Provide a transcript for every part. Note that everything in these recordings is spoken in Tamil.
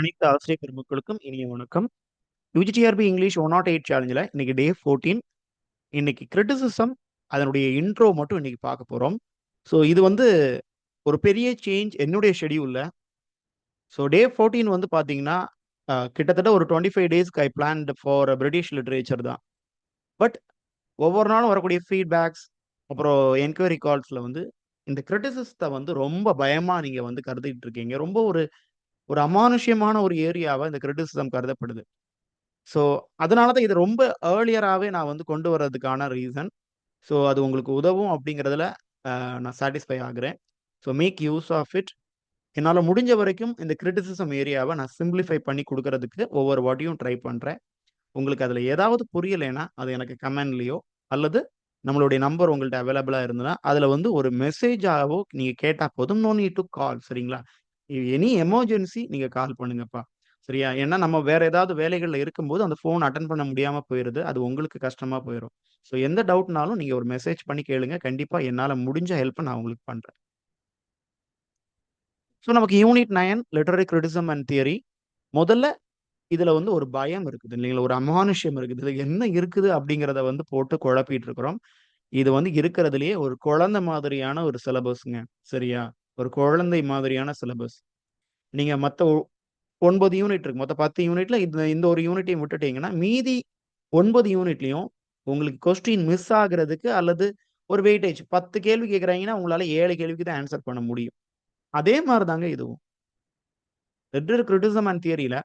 அனைத்து ஆசிரியர் பெருமக்களுக்கும் இனிய வணக்கம். யுஜிடிஆர்பி இங்கிலீஷ் 108 சேலஞ்சில் இன்னைக்கு டே 14. இன்னைக்கு கிரிட்டிசிசம் அதனுடைய இன்ட்ரோ மட்டும் இன்னைக்கு பார்க்க போறோம். ஸோ இது வந்து ஒரு பெரிய சேஞ்ச் என்னுடைய ஷெடியூல்ல. ஸோ டே 14 வந்து பார்த்தீங்கன்னா கிட்டத்தட்ட ஒரு 25 டேஸ்க்கு ஐ பிளான்ட் ஃபார் பிரிட்டிஷ் லிட்ரேச்சர் தான். பட் ஒவ்வொரு நாளும் வரக்கூடிய ஃபீட்பேக்ஸ் அப்புறம் என்கொயரி கால்ஸில் வந்து இந்த கிரிட்டிசிசத்தை வந்து ரொம்ப பயமாக நீங்கள் வந்து கருதிட்டு இருக்கீங்க. ரொம்ப ஒரு ஒரு அமானுஷ்யமான ஒரு ஏரியாவா இந்த கிரிட்டிசிசம் கருதப்படுது. ஸோ, அதனால தான் இது ரொம்ப ஏர்லியராவே நான் வந்து கொண்டு வரதுக்கான ரீசன். ஸோ, அது உங்களுக்கு உதவும் அப்படிங்கிறதுல நான் சாட்டிஸ்ஃபை ஆகுறேன். So, make use of it. என்னால முடிஞ்ச வரைக்கும் இந்த கிரிட்டிசிசம் ஏரியாவ நான் சிம்ப்ளிஃபை பண்ணி குடுக்கறதுக்கு ஒவ்வொரு வாட்டியும் ட்ரை பண்றேன். உங்களுக்கு அதுல ஏதாவது புரியலைன்னா, அது எனக்கு கமெண்ட்லயோ அல்லது நம்மளுடைய நம்பர் உங்கள்ட்ட அவைலபிளா இருந்ததுன்னா, அதுல வந்து ஒரு மெசேஜாவோ நீங்க கேட்டா போதும். நோ நீட் டூ கால் சரிங்களா? எனி எமர்ஜென்சி நீங்க கால் பண்ணுங்கப்பா. சரியா? ஏன்னா நம்ம வேற ஏதாவது வேலைகள்ல இருக்கும்போது அந்த ஃபோன் அட்டெண்ட் பண்ண முடியாம போயிருது. அது உங்களுக்கு கஷ்டமா போயிரும். ஸோ எந்த டவுட்னாலும் நீங்க ஒரு மெசேஜ் பண்ணி கேளுங்க. கண்டிப்பா என்னால முடிஞ்ச ஹெல்ப்ப நான் உங்களுக்கு பண்றேன். ஸோ நமக்கு unit 9 literary criticism and theory. முதல்ல இதுல வந்து ஒரு பயம் இருக்குது இல்லைங்களா? ஒரு அமானுஷ்யம் இருக்குது. இதுல என்ன இருக்குது அப்படிங்கிறத வந்து போட்டு குழப்பிட்டு இருக்கிறோம். இது வந்து இருக்கிறதுலயே ஒரு குழந்தை மாதிரியான ஒரு சிலபஸ்ங்க. சரியா? ஒரு குழந்தை மாதிரியான சிலபஸ். நீங்க மத்த 9 யூனிட் இருக்கு. மொத்தம் 10 யூனிட்ல இந்த இந்த ஒரு யூனிட்டையும் விட்டுட்டீங்கன்னா, மீதி 9 யூனிட்லயும் உங்களுக்கு கொஸ்டின் மிஸ் ஆகுறதுக்கு அல்லது ஒரு வெயிட்டேஜ் 10 கேள்வி கேட்குறாங்கன்னா, உங்களால 7 கேள்விக்கு தான் ஆன்ஸர் பண்ண முடியும். அதே மாரி தாங்க இதுவும். லிட்டரரி கிரிட்டிசிசம் அண்ட் தியரில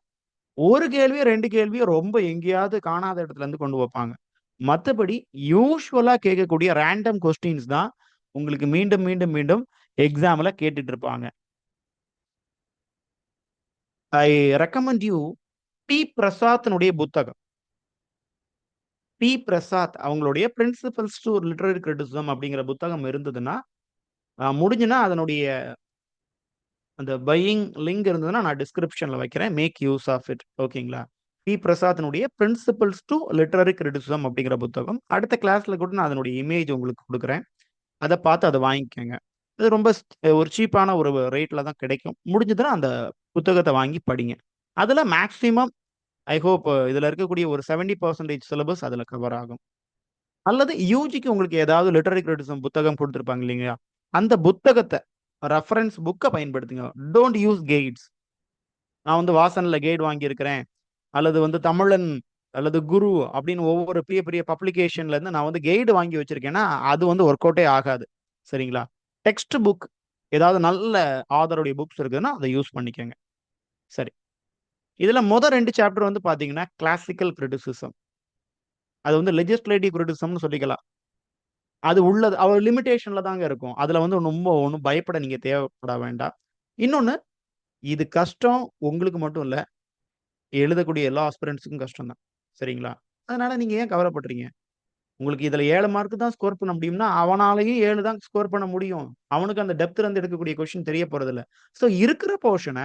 ஒரு கேள்வியோ, 2 கேள்வியோ ரொம்ப எங்கேயாவது காணாத இடத்துல இருந்து கொண்டு வைப்பாங்க. மத்தபடி யூசுவலா கேட்கக்கூடிய ரேண்டம் கொஸ்டின்ஸ் தான் உங்களுக்கு மீண்டும், மீண்டும், மீண்டும் எக்ஸாம்ல கேட்டுட்டு இருப்பாங்க. I recommend you D. பிரசாத்தினுடைய புத்தகம். டி. பிரசாத் அவங்களுடைய பிரின்சிபல்ஸ் டூ லிட்டரரி கிரிட்டிசிசம் அப்படிங்கிற புத்தகம் இருந்ததுன்னா, முடிஞ்சுனா அதனுடைய அந்த பையிங் லிங்க் இருந்ததுன்னா நான் டிஸ்கிரிப்ஷன்ல வைக்கிறேன். Make use of it. ஓகேங்களா? டி. பிரசாத்தினுடைய பிரின்சிபல்ஸ் டூ லிட்டரரி கிரிட்டிசிசம் அப்படிங்கிற புத்தகம். அடுத்த கிளாஸ்ல கூட நான் அதனுடைய இமேஜ் உங்களுக்கு குடுக்குறேன். அத பார்த்து அத வாங்கிக்கங்க. இது ரொம்ப ஒரு சீப்பான ஒரு ரேட்ல தான் கிடைக்கும். முடிஞ்சதுன்னா அந்த புத்தகத்த வாங்கி படிங்க. அதுல மேக்ஸிமம் ஐ ஹோப் இதுல இருக்கக்கூடிய ஒரு 70% சிலபஸ் அதுல கவர் ஆகும். அல்லது யுஜிக்கு உங்களுக்கு ஏதாவது லிட்டரரி கிரிட்டிசிசம் புத்தகம் குடுத்திருப்பாங்க இல்லைங்களா? அந்த புத்தகத்த ரெஃபரன்ஸ் புக்க பயன்படுத்துங்க. Don't use guides. நான் வந்து வாசன்ல கைடு வாங்கியிருக்கிறேன். அல்லது வந்து தமிழன் அல்லது குரு அப்படின்னு ஒவ்வொரு பெரிய பெரிய பப்ளிகேஷன்ல இருந்து நான் வந்து கைடு வாங்கி வச்சிருக்கேன்னா, அது வந்து ஒர்க் அவுட்டே ஆகாது. சரிங்களா? டெக்ஸ்ட் புக் ஏதாவது நல்ல ஆதருடைய புக்ஸ் இருக்குதுன்னா, அத யூஸ் பண்ணிக்கங்க. சரி. இதுல 2 சாப்டர் வந்து பார்த்தீங்கன்னா, கிளாசிக்கல் கிரிட்டிசிசம். அது வந்து லெஜிஸ்லேட்டிவ் கிரிட்டிசிசம்னு சொல்லிக்கலாம். அது உள்ளது அவர் லிமிட்டேஷன்ல தாங்க இருக்கும். அதுல வந்து ரொம்ப ஒண்ணும் பயப்பட நீங்க தேவைப்பட வேண்டாம். இன்னொன்னு, இது கஷ்டம் உங்களுக்கு மட்டும் இல்ல. எழுதக்கூடிய எல்லா ஆஸ்பிரண்ட்ஸ்க்கும் கஷ்டம் தான். சரிங்களா? அதனால நீங்க ஏன் கவலைப்படுறீங்க? உங்களுக்கு இதுல 7 மார்க் தான் ஸ்கோர் பண்ண முடியும்னா, அவனாலயும் 7 தான் ஸ்கோர் பண்ண முடியும். அவனுக்கு அந்த டெப்த்ல இருந்து எடுக்கக்கூடிய கொஸ்டின் தெரிய போறதில்ல. ஸோ இருக்கிற போர்ஷன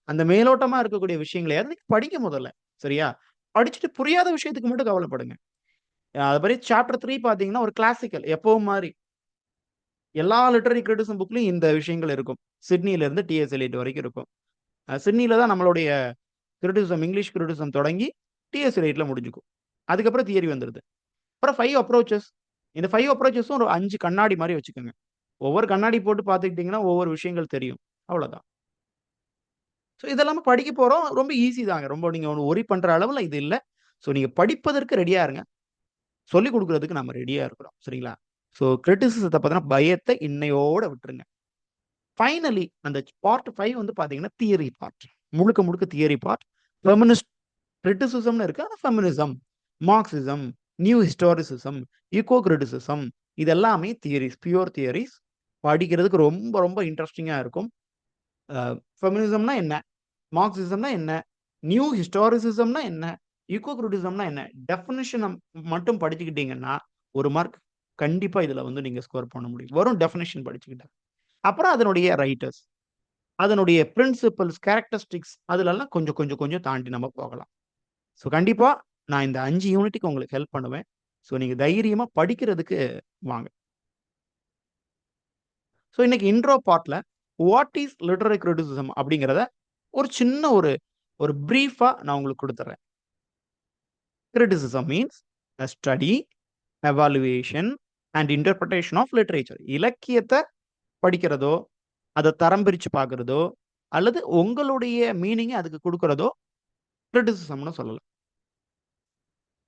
அந்த மேலோட்டமா இருக்கக்கூடிய விஷயங்களையாவது நீங்க படிங்க முதல்ல. சரியா? படிச்சுட்டு புரியாத விஷயத்துக்கு மட்டும் கவலைப்படுங்க. அது மாரி சாப்டர் 3 பார்த்தீங்கன்னா, ஒரு கிளாசிக்கல் எப்பவும் மாரி. எல்லா லிட்டரரி கிரிட்டிசிசம் புக்லயும் இந்த விஷயங்கள் இருக்கும். சிட்னில இருந்து டி.எஸ். எலியட் வரைக்கும் இருக்கும். சிட்னில தான் நம்மளுடைய கிரிட்டிசிசம் இங்கிலீஷ் கிரிட்டிசிசம் தொடங்கி டி.எஸ். எலியட்ல முடிஞ்சுக்கும். அதுக்கப்புறம் தியரி வந்துருது. அப்புறம் 5 அப்ரோச்சஸ். இந்த 5 அப்ரோச்சஸும் ஒரு 5 கண்ணாடி மாரி வச்சுக்கோங்க. ஒவ்வொரு கண்ணாடி போட்டு பார்த்துக்கிட்டீங்கன்னா, ஒவ்வொரு விஷயங்கள் தெரியும். அவ்வளோதான். ஸோ இதெல்லாமே படிக்க போறோம். ரொம்ப ஈஸி தாங்க. ரொம்ப நீங்க ஒண்ணு வொரி பண்ற அளவுல இது இல்ல. ஸோ நீங்க படிப்பதற்கு ரெடியா இருங்க. சொல்லிக் குடுக்குறதுக்கு நம்ம ரெடியா இருக்கிறோம். சரிங்களா? ஸோ கிரிட்டிசிசத்த பத்தின பயத்த இன்னையோட விட்டுருங்க. ஃபைனலி அந்த பார்ட் 5 வந்து பார்த்தீங்கன்னா, தியரி பார்ட். முழுக்க முழுக்க தியரி பார்ட். ஃபெமினிஸ்ட் கிரிட்டிசிசம்னு இருக்கு. ஆனா feminism, Marxism, new historicism, eco criticism இது எல்லாமே தியரீஸ், பியூர் தியரீஸ். படிக்கிறதுக்கு ரொம்ப ரொம்ப இன்ட்ரஸ்டிங்கா இருக்கும். அ ஃபெமினிசம்னா என்ன? மார்க்சிசம்னா என்ன? நியூ ஹிஸ்டாரிசிசம்னா என்ன? ஈகோ கிரிட்டிசிசம்னா என்ன? டெஃபினிஷன மட்டும் படிச்சுக்கிட்டீங்கன்னா, 1 மார்க் கண்டிப்பா இதுல வந்து நீங்க ஸ்கோர் பண்ண முடியும். வெறும் டெஃபினிஷன் படிச்சுக்கிட்டா. அப்புறம் அதனுடைய ரைட்டர்ஸ், அதனுடைய பிரின்சிபல்ஸ், கேரக்டரிஸ்டிக்ஸ் அதுலலாம் கொஞ்சம் கொஞ்சம் கொஞ்சம் தாண்டி நம்ம போகலாம். ஸோ கண்டிப்பா நான் இந்த 5 யூனிட்க்கு உங்களுக்கு ஹெல்ப் பண்ணுவேன். ஸோ நீங்க தைரியமா படிக்கிறதுக்கு வாங்க. ஸோ இன்னைக்கு இன்ட்ரோ பார்ட்ல வாட் இஸ் லிட்டரரி கிரிட்டிசிசம் அப்படிங்கிறத ஒரு சின்ன ஒரு ஒரு பிரீஃபா நான் உங்களுக்கு கொடுத்துறேன். Criticism means a study, evaluation and interpretation of literature. இலக்கியத்தை படிக்கிறதோ, அதை தரம் பிரிச்சு பார்க்கிறதோ, அல்லது உங்களுடைய மீனிங்கை அதுக்கு கொடுக்கிறதோ கிரிட்டிசிசம்னு சொல்லலாம்.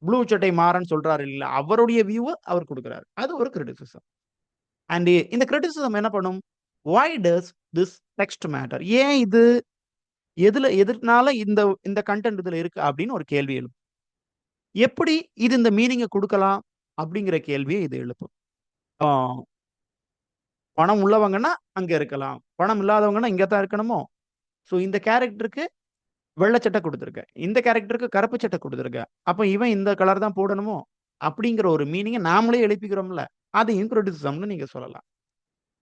ப்ளூ சட்டை மாறன் சொல்றாரு இல்ல, அவருடைய வியூவை அவர் கொடுக்கிறாரு, அது ஒரு கிரிட்டிசிசம். அண்ட் இந்த கிரிட்டிசிசம் என்ன பண்ணும்? why does this text matter? ஏன் இது எதனால இந்த இந்த கண்டென்ட் இதுல இருக்கு அப்படின்னு ஒரு கேள்வி எழுப்பும். எப்படி இது இந்த மீனிங்கை கொடுக்கலாம் அப்படிங்கிற கேள்வியை இது எழுப்பும். பணம் உள்ளவங்கன்னா அங்க இருக்கலாம், பணம் இல்லாதவங்கன்னா இங்க தான் இருக்கணுமோ? ஸோ இந்த கேரக்டருக்கு வெள்ளை சட்டை கொடுத்துருக்க, இந்த கேரக்டருக்கு கருப்பு சட்டை கொடுத்துருக்க, அப்ப இவன் இந்த கலர் தான் போடணுமோ அப்படிங்கிற ஒரு மீனிங்கை நாமளே எழுப்பிக்கிறோம்ல, அதையும் கிரிட்டிசிசம்னு நீங்க சொல்லலாம்.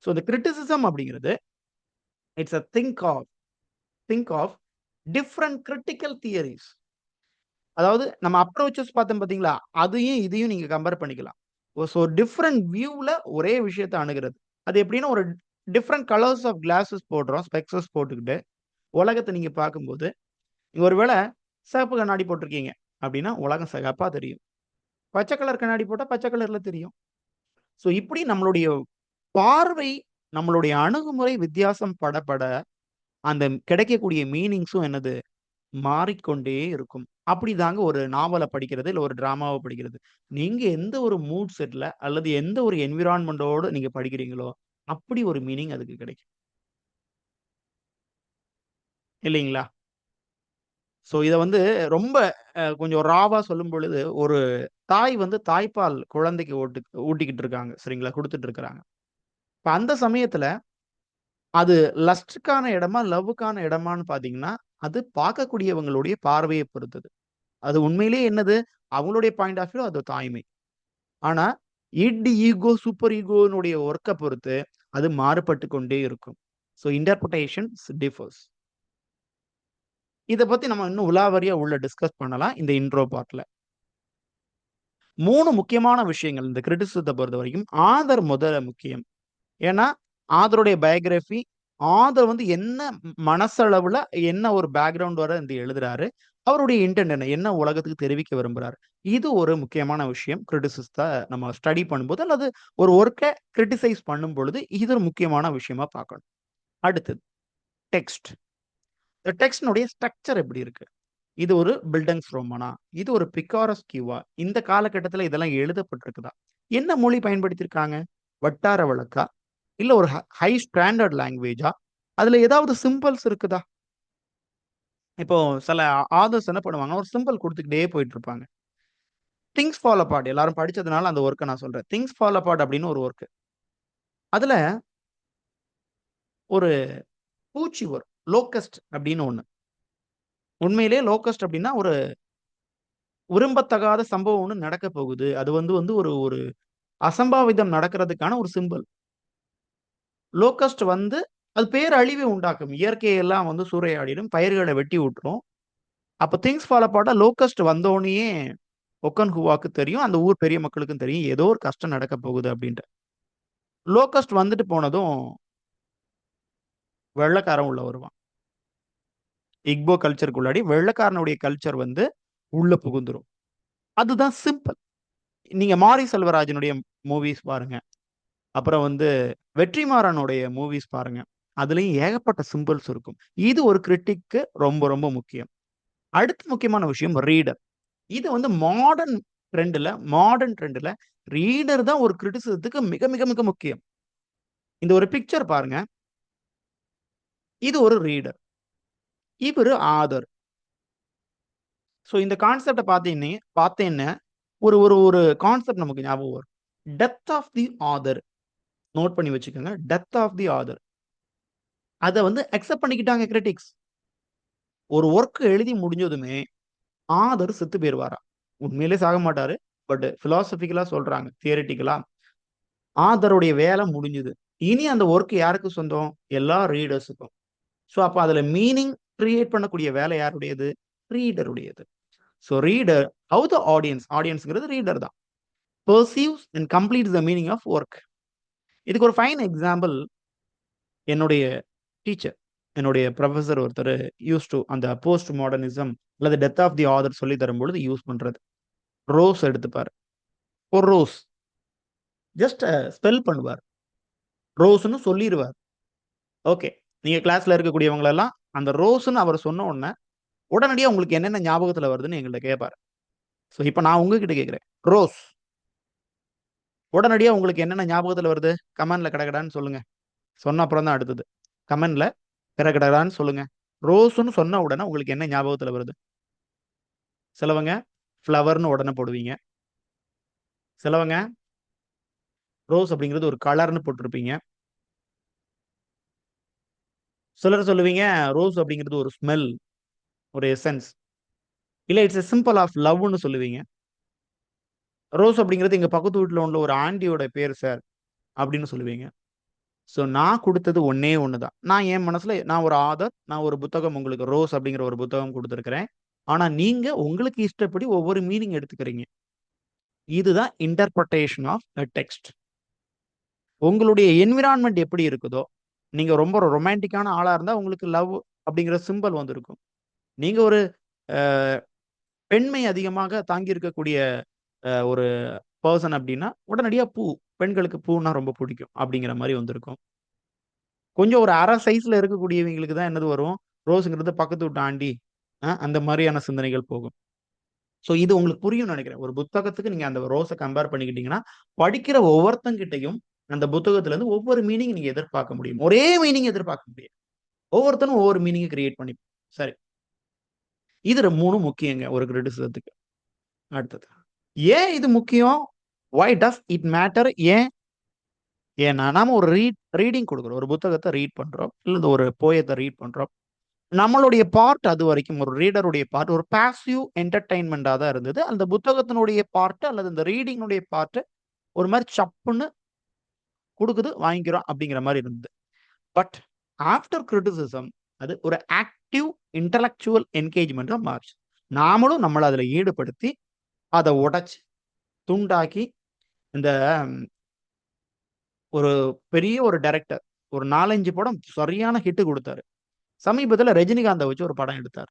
ஸோ இந்த கிரிட்டிசிசம் அப்படிங்கிறது it's a think of different critical theories. அதாவது நம்ம அப்ரோச்சஸ் பார்த்தோம் பார்த்தீங்களா, அதையும் இதையும் நீங்க கம்பேர் பண்ணிக்கலாம். ஸோ டிஃப்ரெண்ட் வியூவில் ஒரே விஷயத்தை அணுகிறது. அது எப்படின்னா ஒரு டிஃப்ரெண்ட் கலர்ஸ் ஆஃப் கிளாஸஸ் போடுறோம், ஸ்பெக்ஸஸ் போட்டுக்கிட்டு உலகத்தை நீங்க பார்க்கும்போது, நீங்க ஒருவேளை சிவப்பு கண்ணாடி போட்டிருக்கீங்க அப்படின்னா உலகம் சிகப்பா தெரியும், பச்சை கலர் கண்ணாடி போட்டால் பச்சை கலர்ல தெரியும். ஸோ இப்படி நம்மளுடைய பார்வை, நம்மளுடைய அணுகுமுறை வித்தியாசம் பட அந்த கிடைக்கக்கூடிய மீனிங்ஸும் என்னது மாறிக்கொண்டே இருக்கும். அப்படிதாங்க ஒரு நாவலை படிக்கிறது, இல்ல ஒரு டிராமாவை படிக்கிறது. நீங்க எந்த ஒரு மூட் செட்ல அல்லது எந்த ஒரு என்விரான்மெண்டோட நீங்க படிக்கிறீங்களோ, அப்படி ஒரு மீனிங் அதுக்கு கிடைக்கும். இல்லைங்களா? ஸோ இத வந்து ரொம்ப கொஞ்சம் ராவா சொல்லும் பொழுது, ஒரு தாய் வந்து தாய்ப்பால் குழந்தைக்கு ஊட்டிக்கிட்டு இருக்காங்க. சரிங்களா? குடுத்துட்டு இருக்கிறாங்க. இப்ப அந்த சமயத்துல அது லஸ்ட்க்கான இடமா, லவ்வுக்கான இடமான்னு பார்த்தீங்கன்னா, அது பார்க்கக்கூடியவங்களுடைய பார்வைய பொறுத்தது. அது உண்மையிலேயே என்னது? அவங்களுடைய பாயிண்ட் ஆஃப் வியூ அது தாய்மை. ஆனா, ஈகோ, சூப்பர் ஈகோனுடைய ஒர்க்க பொறுத்து அது மாறுபட்டு கொண்டே இருக்கும். So interpretations differs. இத பத்தி நம்ம இன்னும் உலாவரியா உள்ள டிஸ்கஸ் பண்ணலாம் இந்த இன்ட்ரோ பார்ட்ல. 3 முக்கியமான விஷயங்கள் இந்த கிரிட்டிசிசத்த பொறுத்தவரைக்கும். ஆதர் முதல்ல முக்கியம். ஏன்னா, ஆதருடைய பயோகிராபி, ஆதர் வந்து என்ன மனசளவுல என்ன ஒரு பேக்கிரவுண்ட் வர இந்த எழுதுறாரு, அவருடைய இன்டென்ட் என்ன? என்ன உலகத்துக்கு தெரிவிக்க விரும்புறாரு? இது ஒரு முக்கியமான விஷயம். கிரிட்டிசிஸ்ட்ட நம்ம ஸ்டடி பண்ணும்போது அல்லது ஒரு வொர்க்க கிரிட்டிசைஸ் பண்ணும் பொழுது, இது ஒரு முக்கியமான விஷயமா பார்க்கணும். அடுத்தது டெக்ஸ்ட். இந்த டெக்ஸ்ட்னுடைய ஸ்ட்ரக்சர் எப்படி இருக்கு? இது ஒரு பில்டங்ஸ் ரோமனா? இது ஒரு பிக்காரஸ்கியூவா? இந்த காலகட்டத்தில இதெல்லாம் எழுதப்பட்டிருக்குதா? என்ன மொழி பயன்படுத்தியிருக்காங்க? வட்டார வழக்கா? இல்ல ஒரு ஹை ஸ்டாண்டர்ட் லாங்குவேஜா? அதுல ஏதாவது சிம்பல்ஸ் இருக்குதா? இப்போ சில ஆதர்ஸ் என்ன பண்ணுவாங்க, ஒரு சிம்பல் குடுத்துக்கிட்டே போயிட்டு இருப்பாங்க. திங்ஸ் ஃபால் அபார்ட் எல்லாரும் படிச்சதுனால அந்த வொர்க்க நான் சொல்றேன். திங்ஸ் ஃபால் அபார்ட் அப்படின்னு ஒரு வொர்க். அதுல ஒரு பூச்சி வரும். லோக்கஸ்ட் அப்படின்னு ஒண்ணு. உண்மையிலேயே லோக்கஸ்ட் அப்படின்னா ஒரு விரும்பத்தகாத சம்பவம் ஒண்ணு நடக்க போகுது. அது வந்து வந்து ஒரு ஒரு அசம்பாவிதம் நடக்கிறதுக்கான ஒரு சிம்பல். லோக்கஸ்ட் வந்து அது பேரழிவை உண்டாக்கும். இயற்கையெல்லாம் வந்து சூறையாடிடும். பயிர்களை வெட்டி விட்டுரும். அப்ப திங்ஸ் ஃபால் அபார்ட்டா லோக்கஸ்ட் வந்தோனயே ஒக்கன்ஹுவாக்கு தெரியும். அந்த ஊர் பெரிய மக்களுக்கும் தெரியும். ஏதோ ஒரு கஷ்டம் நடக்க போகுது அப்படின்ட்டு. லோக்கஸ்ட் வந்துட்டு போனதும் வெள்ளைக்காரன் உள்ள வருவான். இக்போ கல்ச்சருக்குள்ளாடி வெள்ளைக்காரனுடைய கல்ச்சர் வந்து உள்ள புகுந்துரும். அதுதான் சிம்பிள். நீங்க மாரி செல்வராஜனுடைய மூவிஸ் பாருங்க. அப்புறம் வந்து வெற்றிமாறனுடைய மூவிஸ் பாருங்க. அதுலயும் ஏகப்பட்ட சிம்பிள்ஸ் இருக்கும். இது ஒரு கிரிட்டிக்கு ரொம்ப ரொம்ப முக்கியம். அடுத்த முக்கியமான விஷயம் ரீடர். இது வந்து மாடர்ன் ட்ரெண்ட்ல ரீடர் தான் ஒரு கிரிட்டிசிசத்துக்கு மிக மிக மிக முக்கியம். இந்த ஒரு பிக்சர் பாருங்க. இது ஒரு ரீடர். இவரு ஆதர். சோ இந்த கான்செப்ட்ட பார்த்தேன்னா ஒரு ஒரு ஒரு கான்செப்ட் நமக்கு ஞாபகம் வரும். Depth of the author. Note பண்ணி வச்சுக்கோங்க. Depth of the author. அத வந்து அக்செப்ட் பண்ணிக்கிட்டாங்க கிரிட்டிக்ஸ். ஒரு வொர்க் எழுதி முடிஞ்சதுமே ஆதர் செத்து போயிருவாராம். உண்மையிலே சாக மாட்டாரு. பட் பிலாசபிக்கலா சொல்றாங்க. தியரிட்டிக்கலா ஆதருடைய வேலை முடிஞ்சது. இனி அந்த வொர்க் யாருக்கு சொந்தம்? எல்லா ரீடர்ஸுக்கும். சோ அப்ப அதுல மீனிங் கிரியேட் பண்ணக்கூடிய வேலை யாருடையது? ரீடருடையது. சோ ரீடர் ஹவ் த ஆடியன்ஸ்ங்கிறது ரீடர் தான். Perceives and completes the meaning of work. இதுக்கு ஒரு ஃபைன் எக்ஸாம்பிள் என்னுடைய டீச்சர். என்னுடைய ப்ரொஃபசர் ஒருத்தர் யூஸ் டு அந்த போஸ்ட் மாடர்னிசம் அல்லது டெத் ஆஃப் தி ஆதர் சொல்லி தரும்பொழுது யூஸ் பண்றது. ரோஸ் எடுத்துப்பாரு. ஒரு ரோஸ் ஜஸ்ட் ஸ்பெல் பண்ணுவார். ரோஸ்ன்னு சொல்லிருவார். ஓகே. நீங்க கிளாஸ்ல இருக்கக்கூடியவங்க எல்லாம் அந்த ரோஸ்ன்னு அவர் சொன்ன உடனே, உடனடியா உங்களுக்கு என்னென்ன ஞாபகத்துல வருதுன்னு எங்கள்ட்ட கேட்பாரு. ஸோ இப்ப நான் உங்ககிட்ட கேட்கிறேன். ரோஸ். உடனடியா உங்களுக்கு என்னென்ன ஞாபகத்துல வருது? கமெண்ட்ல கடகடான்னு சொல்லுங்க. சொன்ன அப்புறம் தான் அடுத்தது. கமெண்ட்ல கடகடான்னு சொல்லுங்க. ரோஸ்ன்னு சொன்ன உடனே உங்களுக்கு என்ன ஞாபகத்துல வருது? சிலவங்க ஃப்ளவர்ன்னு உடனே போடுவீங்க. சிலவங்க ரோஸ் அப்படிங்கிறது ஒரு கலர்ன்னு போட்டிருப்பீங்க. சிலர் சொல்லுவீங்க ரோஸ் அப்படிங்கிறது ஒரு ஸ்மெல், ஒரு எசன்ஸ். இல்ல இட்ஸ் எ சிம்பிள் ஆஃப் லவ்ன்னு சொல்லுவீங்க. ரோஸ் அப்படிங்கிறது எங்க பக்கத்து வீட்ல உள்ள ஒரு ஆன்டியோட பேரு சார் அப்படின்னு சொல்லுவீங்க. ஸோ நான் குடுத்தது ஒண்ணே ஒண்ணு தான். நான் என் மனசுல நான் ஒரு ஆதர், நான் ஒரு புத்தகம் உங்களுக்கு ரோஸ் அப்படிங்கிற ஒரு புத்தகம் குடுத்திருக்கிறேன். ஆனா நீங்க உங்களுக்கு இஷ்டப்படி ஒவ்வொரு மீனிங் எடுத்துக்கிறீங்க. இதுதான் இன்டர்பிரட்டேஷன் ஆஃப் எ டெக்ஸ்ட். உங்களுடைய என்விரான்மென்ட் எப்படி இருக்குதோ, நீங்க ரொம்ப ரொமான்டிக்கான ஆளா இருந்தா உங்களுக்கு லவ் அப்படிங்கிற சிம்பல் வந்து இருக்கும். நீங்க ஒரு அ பெண்மை அதிகமாக தாங்கி இருக்கக்கூடிய ஒரு பெர்சன் அப்படின்னா, உடனடியா பூ. பெண்களுக்கு பூன்னா ரொம்ப புடிக்கும். அப்படிங்கிற மாரி வந்திருக்கும். கொஞ்சம் ஒரு அரை சைஸ்ல இருக்கக்கூடியவங்களுக்கு தான் என்னது வரும்? ரோஸ்ங்கிறது பக்கத்து வீட்டு ஆண்டி. அந்த மாரியான சிந்தனைகள் போகும். ஸோ இது உங்களுக்கு புரியும்னு நெனைக்கிறேன். ஒரு புத்தகத்துக்கு நீங்க அந்த ரோஸ கம்பேர் பண்ணிக்கிட்டீங்கன்னா, படிக்கிற ஒவ்வொருத்தங்கிட்டயும் அந்த புத்தகத்திலருந்து ஒவ்வொரு மீனிங் நீங்க எதிர்பார்க்க முடியும். ஒரே மீனிங் எதிர்பார்க்க முடியாது. ஒவ்வொருத்தனும் ஒவ்வொரு மீனிங்க கிரியேட் பண்ணி சரி. இது 3ம் முக்கியங்க ஒரு கிரிட்டிசிசத்துக்கு. அடுத்தது. ஏன் இது முக்கியம்? Why does it matter? ஏன்? ஏன்னா, நாம ஒரு ரீடிங் குடுக்குறோம். ஒரு புத்தகத்த ரீட் பண்றோம். இல்ல ஒரு போயத்த ரீட் பண்றோம். நம்மளுடைய பார்ட் அதுவரைக்கும் ஒரு ரீடருடைய பார்ட் ஒரு பாசிவ் என்டர்டெயின்மென்ட்டா தான் இருந்தது. அந்த புத்தகத்தினுடைய பார்ட் அல்லது இந்த ரீடிங்கினுடைய பார்ட் ஒரு மாரி சப்புன்னு குடுக்குது, வாங்கிக்கிறோம் அப்படிங்கிற மாரி இருந்தது. பட் ஆஃப்டர் கிரிட்டிசிசம் அது ஒரு ஆக்டிவ் இன்டலெக்சுவல் என்கேஜ்மென்ட்டா மாறுச்சு. நாமளும் நம்மள அதுல ஈடுபடுத்தி, அத உடைச்சு, துண்டாக்கி இந்த ஒரு பெரிய ஒரு டைரக்டர் ஒரு 4, 5 படம் சரியான ஹிட் குடுத்தாரு. சமீபத்தில ரஜினிகாந்த வச்சு ஒரு படம் எடுத்தார்.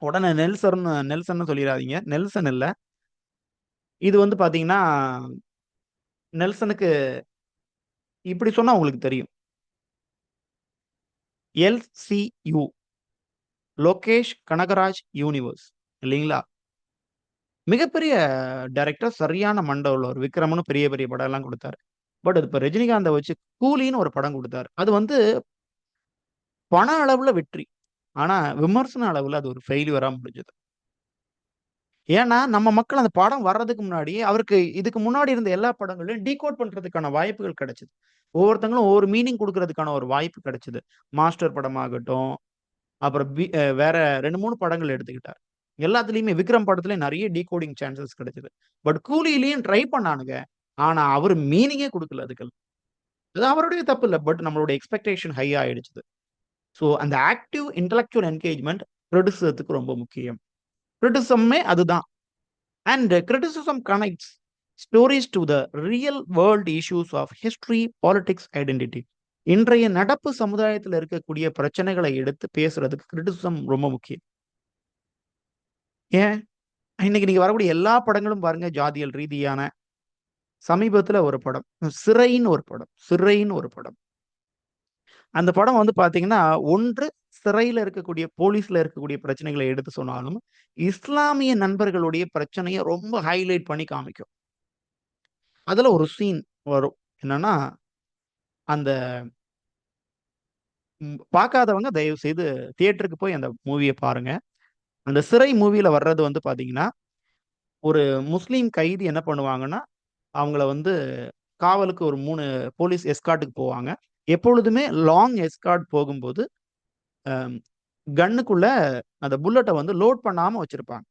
உடனே நெல்சன்னு சொல்லிறாதீங்க. நெல்சன் இல்ல. இது வந்து பார்த்தீங்கன்னா, நெல்சனுக்கு இப்படி சொன்னா உங்களுக்கு தெரியும். LCU லோகேஷ் கனகராஜ் யூனிவர்ஸ் இல்லீங்களா? மிகப்பெரிய டைரக்டர் சரியான மண்ட உள்ளவர். விக்ரம்னு பெரிய பெரிய படம் எல்லாம் குடுத்தாரு. பட் இப்ப ரஜினிகாந்த வச்சு கூலின்னு ஒரு படம் குடுத்தாரு. அது வந்து பண அளவுல வெற்றி. ஆனா விமர்சன அளவுல அது ஒரு ஃபெயிலியூரா முடிஞ்சது. ஏன்னா, நம்ம மக்கள் அந்த படம் வர்றதுக்கு முன்னாடி, அவருக்கு இதுக்கு முன்னாடி இருந்த எல்லா படங்களையும் டீகோட் பண்றதுக்கான வாய்ப்புகள் கிடைச்சது. ஒவ்வொருத்தங்களும் ஒவ்வொரு மீனிங் குடுக்குறதுக்கான ஒரு வாய்ப்பு கிடைச்சது. மாஸ்டர் படமாகட்டும், அப்புறம் வேற 2, 3 படங்கள் எடுத்துக்கிட்டார். எல்லாத்துலயுமே விக்ரம் படத்துலயும் நெறைய டீகோடிங் சான்ஸஸ் கிடைச்சது. பட் கூலியிலயும் ட்ரை பண்ணானுங்க. ஆனா, அவரு மீனிங்கே குடுக்கல அதுக்கு. அது அவருடைய தப்பு இல்ல. பட் நம்மளுடைய எக்ஸ்பெக்டேஷன் ஹை ஆயிடுச்சு. சோ, அந்த ஆக்டிவ் இன்டலெக்சுவல் என்கேஜ்மென்ட் கிரிட்டிசிசத்துக்கு ரொம்ப முக்கியம். கிரிட்டிசிசமே அதுதான். And criticism connects stories to the real world issues of history, politics, identity. இன்றைய நடப்பு சமுதாயத்துல இருக்கக்கூடிய பிரச்சனைகளை எடுத்து பேசுறதுக்கு கிரிட்டிசிசம் ரொம்ப முக்கியம். ஏன்? இன்னைக்கு நீங்க வரக்கூடிய எல்லா படங்களும் பாருங்க ஜாதியல் ரீதியான சமீபத்துல ஒரு படம். சிறைன்னு ஒரு படம். சிறைன்னு ஒரு படம். அந்த படம் வந்து பார்த்தீங்கன்னா, ஒன்று சிறையில இருக்கக்கூடிய போலீஸ்ல இருக்கக்கூடிய பிரச்சனைகள எடுத்து சொன்னாலும், இஸ்லாமிய நண்பர்களுடைய பிரச்சனைய ரொம்ப ஹைலைட் பண்ணி காமிக்கும். அதுல ஒரு சீன் வரும். என்னன்னா, அந்த பார்க்காதவங்க தயவு செய்து தியேட்டருக்கு போய் அந்த மூவிய பாருங்க. அந்த சிறை மூவில வர்றது வந்து பார்த்தீங்கன்னா, ஒரு முஸ்லீம் கைதி என்ன பண்ணுவாங்கன்னா, அவங்கள வந்து காவலுக்கு ஒரு 3 போலீஸ் எஸ்கார்ட்க்கு போவாங்க. எப்பொழுதுமே லாங் எஸ்கார்ட் போகும்போது, அ கன்னுக்குள்ள அந்த புல்லட்ட வந்து லோட் பண்ணாம வச்சிருப்பாங்க.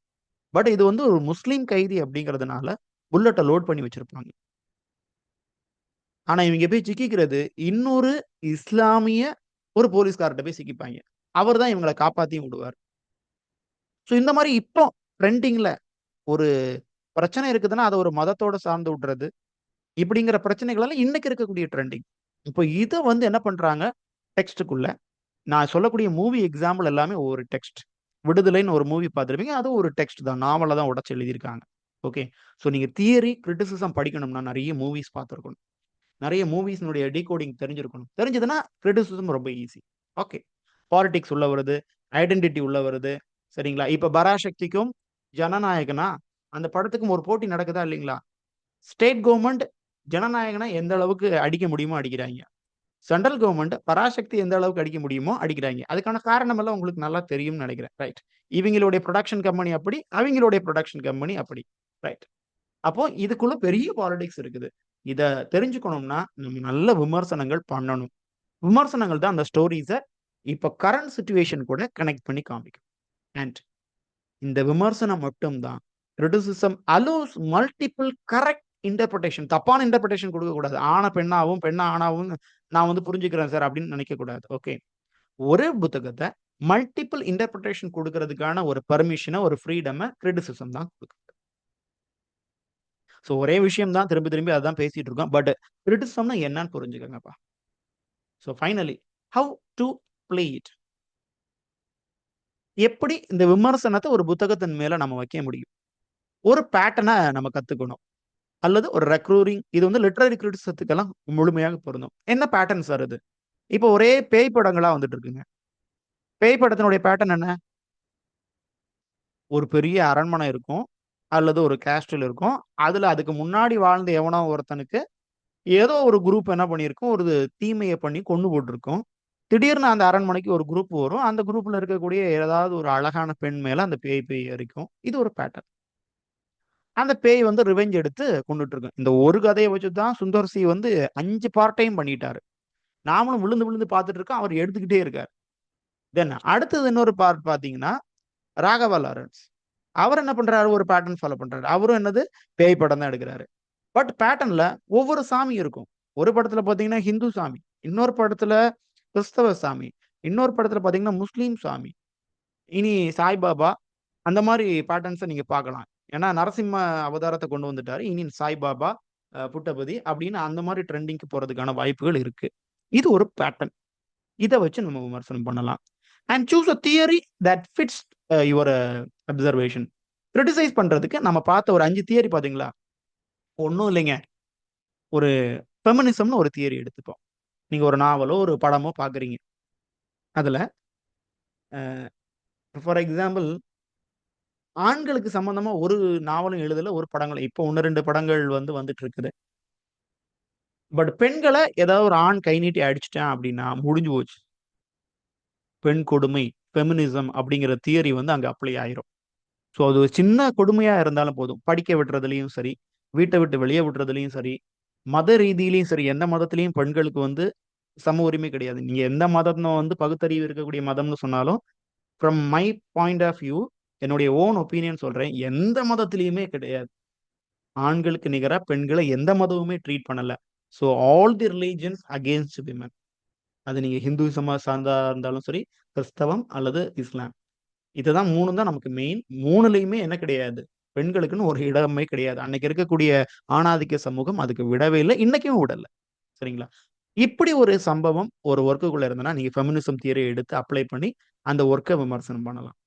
பட் இது வந்து ஒரு முஸ்லீம் கைதி அப்படிங்கிறதுனால, புல்லட்ட லோட் பண்ணி வச்சிருப்பாங்க. ஆனா இவங்க போய் சிக்கிக்கிறது, இன்னொரு இஸ்லாமிய ஒரு போலீஸ்காரர்ட்ட போய் சிக்கிப்பாய்ங்க. அவர் தான் இவங்கள காப்பாத்தியும் விடுவாரு. ஸோ இந்த மாரி இப்போ ட்ரெண்டிங்ல ஒரு பிரச்சனை இருக்குதுன்னா, அத ஒரு மதத்தோட சார்ந்து விடுறது. இப்படிங்கிற பிரச்சனைகள் எல்லாம் இன்னைக்கு இருக்கக்கூடிய ட்ரெண்டிங். இப்போ இத வந்து என்ன பண்றாங்க, டெக்ஸ்ட்டுக்குள்ள நான் சொல்லக்கூடிய மூவி எக்ஸாம்பிள் எல்லாமே ஒரு டெக்ஸ்ட். விடுதலைன்னு ஒரு மூவி பார்த்துருப்பீங்க. அதுவும் ஒரு டெக்ஸ்ட் தான். நாவல தான் உடைச்சு எழுதியிருக்காங்க. ஓகே. ஸோ நீங்க தியரி, கிரிட்டிசிசம் படிக்கணும்னா நெறைய மூவிஸ் பார்த்துருக்கணும். நெறைய மூவிஸ்னுடைய டீகோடிங் தெரிஞ்சிருக்கணும். தெரிஞ்சதுன்னா கிரிட்டிசிசம் ரொம்ப ஈஸி. ஓகே. பாலிடிக்ஸ் உள்ள வருது. ஐடென்டிட்டி உள்ள வருது. சரிங்களா? இப்ப பராசக்திக்கும் ஜனநாயகனா அந்த படத்துக்கும் ஒரு போட்டி நடக்குதா இல்லைங்களா? ஸ்டேட் கவர்ன்மெண்ட் ஜனநாயகனா எந்த அளவுக்கு அடிக்க முடியுமோ அடிக்கிறாய்ங்க. சென்ட்ரல் கவர்ன்மெண்ட் பராசக்தி எந்த அளவுக்கு அடிக்க முடியுமோ அடிக்கிறாய்ங்க. அதுக்கான காரணம் எல்லாம் உங்களுக்கு நல்லா தெரியும்னு நெனைக்கிறேன். ரைட். இவங்களுடைய புரொடக்ஷன் கம்பெனி அப்படி, அவங்களுடைய புரொடக்ஷன் கம்பெனி அப்படி. ரைட். அப்போ இதுக்குள்ள பெரிய பாலிடிக்ஸ் இருக்குது. இத தெரிஞ்சுக்கணும்னா, நம்ம நல்ல விமர்சனங்கள் பண்ணணும். விமர்சனங்கள் தான் அந்த ஸ்டோரீஸ இப்ப கரண்ட் சிச்சுவேஷன் கூட கனெக்ட் பண்ணி காமிக்கும். அண்ட் இந்த விமர்சனம் மட்டும் தான் criticism allows multiple correct interpretation. தப்பான இன்டர்பிரேஷன் கொடுக்கக்கூடாது. ஆண பெண்ணாவும், பெண்ண ஆணாவும் நான் வந்து புரிஞ்சுக்கிறேன் சார் அப்படின்னு நினைக்கக்கூடாது. ஓகே. ஒரே புத்தகத்த மல்டிபிள் இன்டர்பிரேஷன் குடுக்கறதுக்கான ஒரு பெர்மிஷன, ஒரு ஃப்ரீடம கிரிட்டிசிசம் தான் குடுக்குது. ஸோ ஒரே விஷயம் தான் திரும்பி திரும்பி அதான் பேசிட்டு இருக்கோம். பட் கிரிட்டிசிசம்னா என்னன்னு புரிஞ்சுக்கங்கப்பா. So finally how to play it? எப்படி இந்த விமர்சனத்த ஒரு புத்தகத்தின் மேல நம்ம வைக்க முடியும்? ஒரு பேட்டர்ன நம்ம கத்துக்கணும். அல்லது ஒரு ரெக்ரூரிங் இது வந்து லிட்டரரி கிரிட்டிசிசத்துக்கெல்லாம் முழுமையாக பொருந்தும். என்ன பேட்டர்ன் சார் இது? இப்போ ஒரே பேய் படங்களா வந்துட்டு இருக்குங்க. பேய் படத்தினுடைய பேட்டர்ன் என்ன? ஒரு பெரிய அரண்மனை இருக்கும். அல்லது ஒரு கேஸ்டில் இருக்கும். அதுல அதுக்கு முன்னாடி வாழ்ந்த எவனோ ஒருத்தனுக்கு ஏதோ ஒரு குரூப் என்ன பண்ணியிருக்கும், ஒரு தீமைய பண்ணி கொன்னு போட்டுருக்கும். திடீர்னு அந்த அரண்மனைக்கு ஒரு குரூப் வரும். அந்த குரூப்ல இருக்கக்கூடிய ஏதாவது ஒரு அழகான பெண் மேல அந்த பேய் ஏறிக்கும். இது ஒரு பேட்டர்ன். அந்த பேய் வந்து ரிவெஞ்ச் எடுத்து கொன்னுட்டு இருக்கும். இந்த ஒரு கதைய வச்சு தான் சுந்தர் சி வந்து 5 பார்ட்டையும் பண்ணிட்டாரு. நாமளும் விழுந்து விழுந்து பார்த்துட்டு இருக்கோம். அவர் எடுத்துக்கிட்டே இருக்காரு. தென் அடுத்தது இன்னொரு பார்ட் பார்த்தீங்கன்னா, ராகவா லாரன்ஸ். அவர் என்ன பண்றாரு? ஒரு பேட்டர்ன் ஃபாலோ பண்றாரு. அவரும் என்னது? பேய் படம் தான் எடுக்குறாரு. பட் பேட்டர்ன்ல ஒவ்வொரு சாமி இருக்கும். ஒரு படத்துல பார்த்தீங்கன்னா, ஹிந்து சாமி. இன்னொரு படத்துல கிறிஸ்தவ சாமி. இன்னொரு படத்துல பார்த்தீங்கன்னா, முஸ்லீம் சாமி. இனி சாய்பாபா அந்த மாரி பேட்டர்ன்ஸ நீங்க பார்க்கலாம். ஏன்னா, நரசிம்ம அவதாரத்த கொண்டு வந்துட்டாரு. இனி சாய்பாபா, புட்டபதி அப்படின்னு அந்த மாரி ட்ரெண்டிங்க்கு போறதுக்கான வாய்ப்புகள் இருக்கு. இது ஒரு பேட்டர்ன். இத வச்சு நம்ம விமர்சனம் பண்ணலாம். And choose a theory that fits your observation. Criticise பண்றதுக்கு நம்ம பார்த்த ஒரு 5 தியரி பார்த்தீங்களா? ஒண்ணும் இல்லைங்க. ஒரு ஃபெமினிசம்னு ஒரு தியரி எடுத்துப்போம். நீங்க ஒரு நாவலோ, ஒரு படமோ பார்க்குறீங்க. அதுல ஃபார் எக்ஸாம்பிள் ஆண்களுக்கு சம்மந்தமா ஒரு நாவலும் எழுதல, ஒரு படங்களும் இப்போ 1, 2 படங்கள் வந்து வந்துட்டு இருக்குது. பட் பெண்கள ஏதாவது ஒரு ஆண் கை நீட்டி அடிச்சுட்டான் அப்படின்னா, முடிஞ்சு போச்சு. பெண் கொடுமை, ஃபெமினிசம் அப்படிங்கிற தியரி வந்து அங்க அப்ளை ஆயிரும். ஸோ அது ஒரு சின்ன கொடுமையா இருந்தாலும் போதும். படிக்க விடுறதுலயும் சரி, வீட்ட விட்டு வெளிய விடுறதுலயும் சரி, மத ரீதியிலயும் சரி, எந்த மதத்திலயும் பெண்களுக்கு வந்து சம உரிமை கிடையாது. நீங்க எந்த மதம்னு வந்து பகுத்தறிவு இருக்கக்கூடிய மதம்னு சொன்னாலும், from my point of view என்னுடைய ஓன் ஒப்பீனியன் சொல்றேன். எந்த மதத்திலயுமே கிடையாது. ஆண்களுக்கு நிகரா பெண்கள எந்த மதமுமே ட்ரீட் பண்ணல. So all the religions against women. அது நீங்க ஹிந்துயிசமா சார்ந்தா இருந்தாலும் சரி, கிறிஸ்தவம் அல்லது இஸ்லாம். இதுதான் 3 தான் நமக்கு மெயின். 3லயுமே என்ன கிடையாது? பெண்களுக்குன்னு ஒரு இடமே கிடையாது. அன்னைக்கு இருக்கக்கூடிய ஆணாதிக்க சமூகம் அதுக்கு விடவே இல்ல. இன்னைக்கும் விடல. சரிங்களா? இப்படி ஒரு சம்பவம் ஒரு வொர்க்குக்குள்ள இருந்ததுன்னா, நீங்க ஃபெமினிசம் தியரிய எடுத்து அப்ளை பண்ணி அந்த வொர்க்க விமர்சனம் பண்ணலாம்.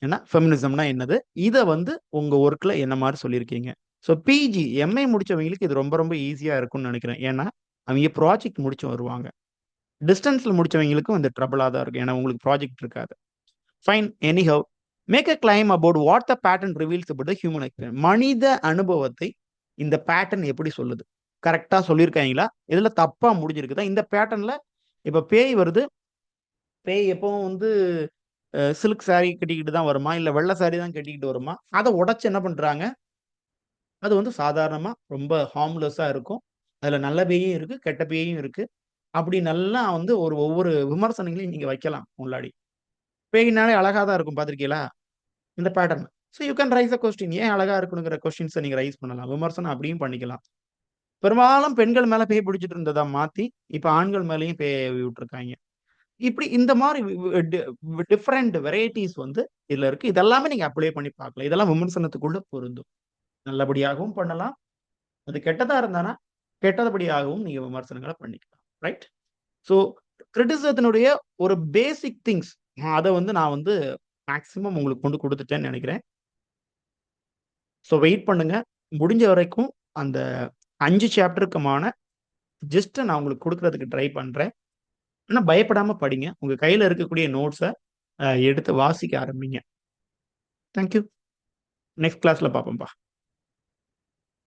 ஏன்னா, ஃபெமினிசம்னா என்னது? இத வந்து உங்க வொர்க்ல என்ன மாரி சொல்லியிருக்கீங்க? ஸோ பிஜி, எம்ஏ முடிச்சவங்களுக்கு இது ரொம்ப ரொம்ப ஈஸியா இருக்கும்னு நெனைக்கிறேன். ஏன்னா, அவிங்க ப்ராஜெக்ட் முடிச்சு வருவாங்க. டிஸ்டன்ஸ்ல முடிச்சவங்களுக்கும் இந்த ட்ரபிளா தான் இருக்கும். ஏன்னா, உங்களுக்கு ப்ராஜெக்ட் இருக்காது. Fine. Anyhow make a claim about what the pattern reveals about the human experience. மனித அனுபவத்தை இந்த பேட்டர்ன் எப்படி சொல்லுது? கரெக்ட்டா சொல்லியிருக்காய்ங்களா? இதுல தப்பா முடிஞ்சிருக்குதா? இந்த பேட்டர்ன்ல இப்ப பேய் வருது. பேய் எப்பவும் வந்து சில்க் சாரி கட்டிக்கிட்டு தான் வருமா? இல்ல வெள்ள சாரி தான் கட்டிக்கிட்டு வருமா? அத உடைச்சு என்ன பண்றாங்க? அது வந்து சாதாரணமா ரொம்ப ஹார்ம்லெஸ்ஸா இருக்கும். அதுல நல்ல பேயும் இருக்கு, கெட்ட பேயும் இருக்கு. அப்படி நல்லா வந்து ஒவ்வொரு விமர்சனங்களையும் நீங்க வைக்கலாம் முன்னாடி. பேயினாலே அழகா தான் இருக்கும் பார்த்திருக்கீங்களா? இந்த pattern. So you can raise a question. ஏன் அழகா இருக்கணுங்கிற கொஸ்டின்ஸ நீங்க ரைஸ் பண்ணலாம். விமர்சனம் அப்படியும் பண்ணிக்கலாம். பெரும்பாலும் பெண்கள் மேல பேய் பிடிச்சிட்டு இருந்தத மாத்தி, இப்ப ஆண்கள் மேலயும் பேய ஏவி விட்டுருக்காய்ங்க. இப்படி இந்த மாரி வி வி டி டிஃபரெண்ட் வெரைட்டீஸ் வந்து இதுல இருக்கு. இதெல்லாமே நீங்க அப்ளை பண்ணி பார்க்கலாம். இதெல்லாம் விமர்சனத்துக்குள்ள பொருந்தும். நல்லபடியாகவும் பண்ணலாம். அது கெட்டதா இருந்தானா, கெட்டபடியாகவும் நீங்க விமர்சனங்கள பண்ணிக்கலாம். ரைட்? ஸோ கிரிட்டிசிசத்தினுடைய ஒரு பேசிக் திங்ஸ் அத வந்து நான் வந்து மேக்ஸிமம் உங்களுக்கு கொண்டு குடுத்துட்டேன்னு நெனைக்கிறேன். ஸோ வெயிட் பண்ணுங்க. முடிஞ்ச வரைக்கும் அந்த 5 சாப்டருக்குமான ஜிஸ்ட்ட நான் உங்களுக்கு குடுக்குறதுக்கு ட்ரை பண்றேன். ஆனா பயப்படாம படிங்க. உங்க கையில இருக்கக்கூடிய நோட்ஸ எடுத்து வாசிக்க ஆரம்பிங்க. Thank you. நெக்ஸ்ட் கிளாஸ்ல பார்ப்போம்ப்பா.